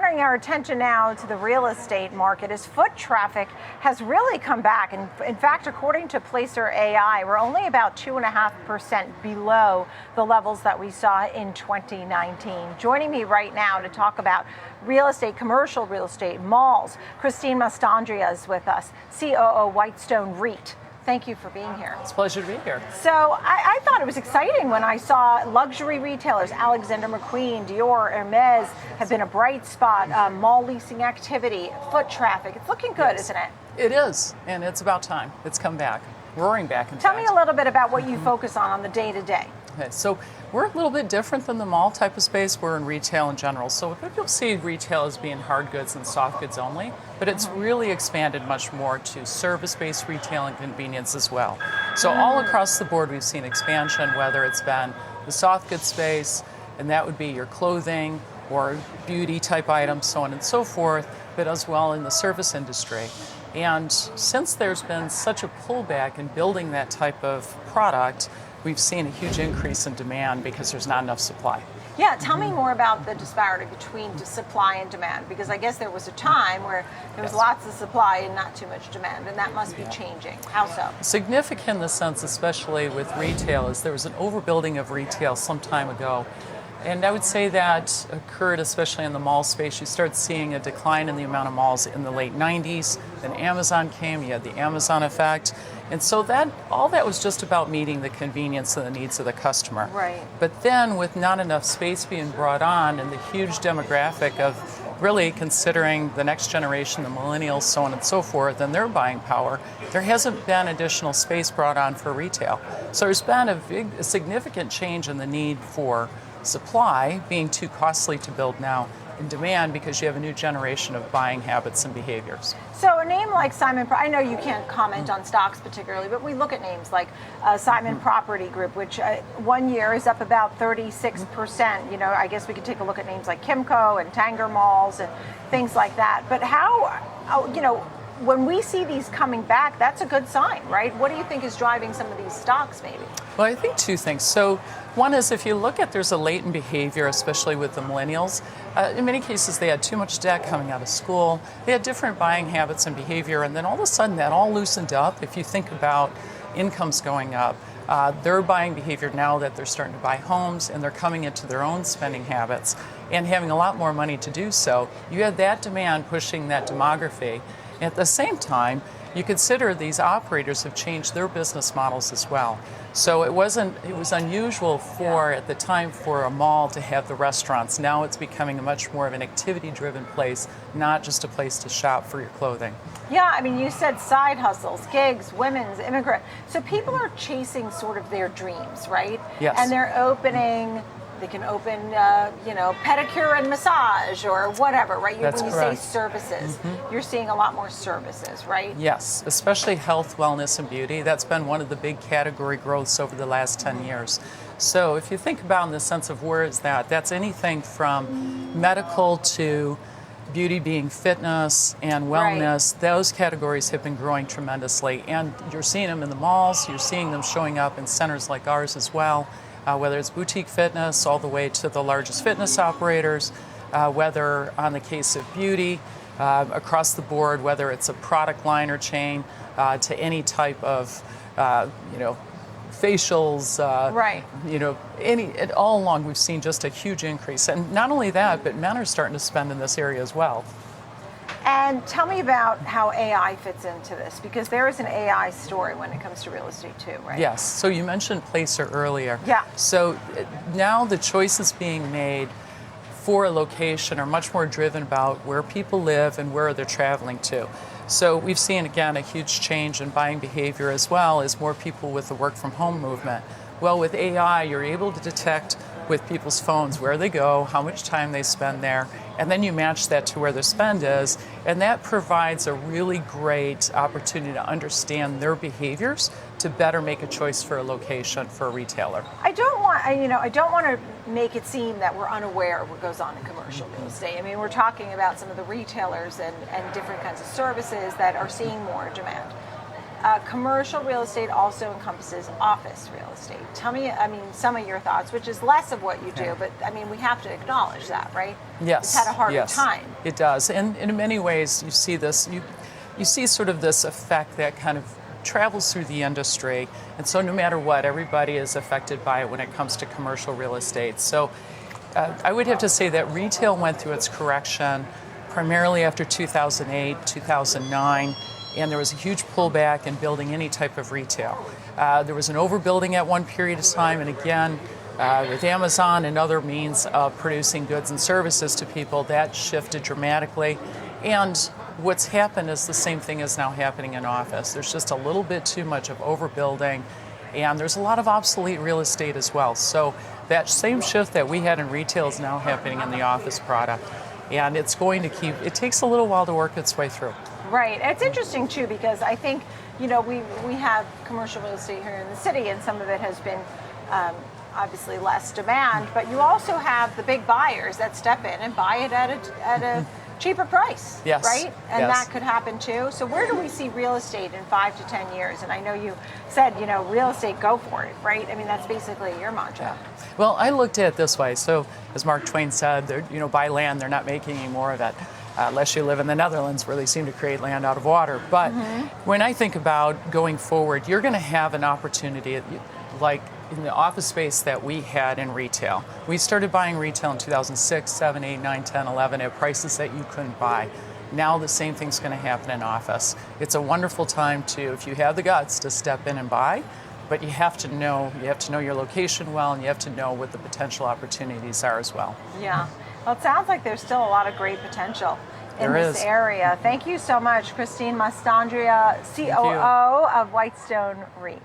turning our attention now to the real estate market as foot traffic has really come back. And in fact, according to Placer AI, we're only about 2.5% below the levels that we saw in 2019. Joining me right now to talk about real estate, commercial real estate, malls, Christine Mastandrea is with us, COO Whitestone REIT. Thank you for being here. It's a pleasure to be here. So I thought it was exciting when I saw luxury retailers, Alexander McQueen, Dior, Hermes, have been a bright spot, mall leasing activity, foot traffic. It's looking good, isn't it? It is, and it's about time. It's come back, roaring back in Tell fact. me a little bit about what you focus on the day-to-day. Okay, so we're a little bit different than the mall type of space. We're in retail in general. So people see retail as being hard goods and soft goods only, but it's really expanded much more to service-based retail and convenience as well. So all across the board, we've seen expansion, whether it's been the soft goods space, and that would be your clothing or beauty type items, so on and so forth, but as well in the service industry. And since there's been such a pullback in building that type of product, we've seen a huge increase in demand because there's not enough supply. Yeah, tell me more about the disparity between supply and demand, because I guess there was a time where there was lots of supply and not too much demand, and that must be changing. How so? Significant in the sense, especially with retail, is there was an overbuilding of retail some time ago. And I would say that occurred especially in the mall space. You start seeing a decline in the amount of malls in the late 90s. Then Amazon came, you had the Amazon effect. And so that all that was just about meeting the convenience and the needs of the customer. Right. But then with not enough space being brought on and the huge demographic of really considering the next generation, the millennials, so on and so forth, and their buying power, there hasn't been additional space brought on for retail. So there's been a significant change in the need for supply being too costly to build now in demand because you have a new generation of buying habits and behaviors. So a name like Simon, I know you can't comment on stocks particularly, but we look at names like Simon Property Group, which 1 year is up about 36%. You know, I guess we could take a look at names like Kimco and Tanger Malls and things like that. But how, you know, when we see these coming back, that's a good sign, right? What do you think is driving some of these stocks maybe? Well, I think two things. So one is if you look at there's a latent behavior, especially with the millennials. In many cases, they had too much debt coming out of school. They had different buying habits and behavior. And then all of a sudden that all loosened up. If you think about incomes going up, their buying behavior now that they're starting to buy homes and they're coming into their own spending habits and having a lot more money to do so, you had that demand pushing that demography. At the same time, you consider these operators have changed their business models as well. So it was unusual at the time for a mall to have the restaurants. Now it's becoming a much more of an activity-driven place, not just a place to shop for your clothing. Yeah, I mean, you said side hustles, gigs, women's, immigrant. So people are chasing sort of their dreams, right? Yes. And they're opening. They can open, you know, pedicure and massage or whatever, right? That's when you correct. say services, you're seeing a lot more services, right? Yes, especially health, wellness, and beauty. That's been one of the big category growths over the last 10 years. So if you think about in the sense of where is that, that's anything from medical to beauty being fitness and wellness. Right. Those categories have been growing tremendously. And you're seeing them in the malls, you're seeing them showing up in centers like ours as well. Whether it's boutique fitness all the way to the largest fitness operators, whether on the case of beauty, across the board, whether it's a product line or chain, to any type of, you know, facials, you know, all along we've seen just a huge increase. And not only that, but men are starting to spend in this area as well. And tell me about how AI fits into this, because there is an AI story when it comes to real estate too, right? Yes. So you mentioned Placer earlier. Yeah. So now the choices being made for a location are much more driven about where people live and where they're traveling to. So we've seen, again, a huge change in buying behavior as well as more people with the work from home movement. Well, with AI, you're able to detect with people's phones where they go, how much time they spend there, and then you match that to where their spend is, and that provides a really great opportunity to understand their behaviors to better make a choice for a location for a retailer. I don't want to make it seem that we're unaware of what goes on in commercial real estate. I mean, we're talking about some of the retailers and different kinds of services that are seeing more demand. commercial real estate also encompasses office real estate. Tell me, I mean, some of your thoughts, which is less of what you do, but I mean, we have to acknowledge that, right? Yes. It's had a harder yes, time. It does. And in many ways, you see this, you see sort of this effect that kind of travels through the industry. And so no matter what, everybody is affected by it when it comes to commercial real estate. So I would have to say that retail went through its correction primarily after 2008, 2009. And there was a huge pullback in building any type of retail. There was an overbuilding at one period of time, and again, with Amazon and other means of producing goods and services to people, that shifted dramatically. And what's happened is the same thing is now happening in office. There's just a little bit too much of overbuilding, and there's a lot of obsolete real estate as well. So that same shift that we had in retail is now happening in the office product. And it's going to keep, it takes a little while to work its way through. Right. It's interesting too, because I think, you know, we have commercial real estate here in the city, and some of it has been obviously less demand, but you also have the big buyers that step in and buy it at a cheaper price, yes. right? And yes. that could happen too. So where do we see real estate in 5 to 10 years? And I know you said, you know, real estate, go for it, right? I mean, that's basically your mantra. Yeah. Well, I looked at it this way. So as Mark Twain said, you know, buy land, they're not making any more of it. Unless you live in the Netherlands, where they seem to create land out of water. But when I think about going forward, you're going to have an opportunity, like in the office space that we had in retail. We started buying retail in 2006, 7, 8, 9, 10, 11 at prices that you couldn't buy. Now the same thing's going to happen in office. It's a wonderful time to, if you have the guts, to step in and buy. But you have to know your location well, and you have to know what the potential opportunities are as well. Yeah. Well, it sounds like there's still a lot of great potential in this area. Thank you so much, Christine Mastandrea, COO of Whitestone REIT.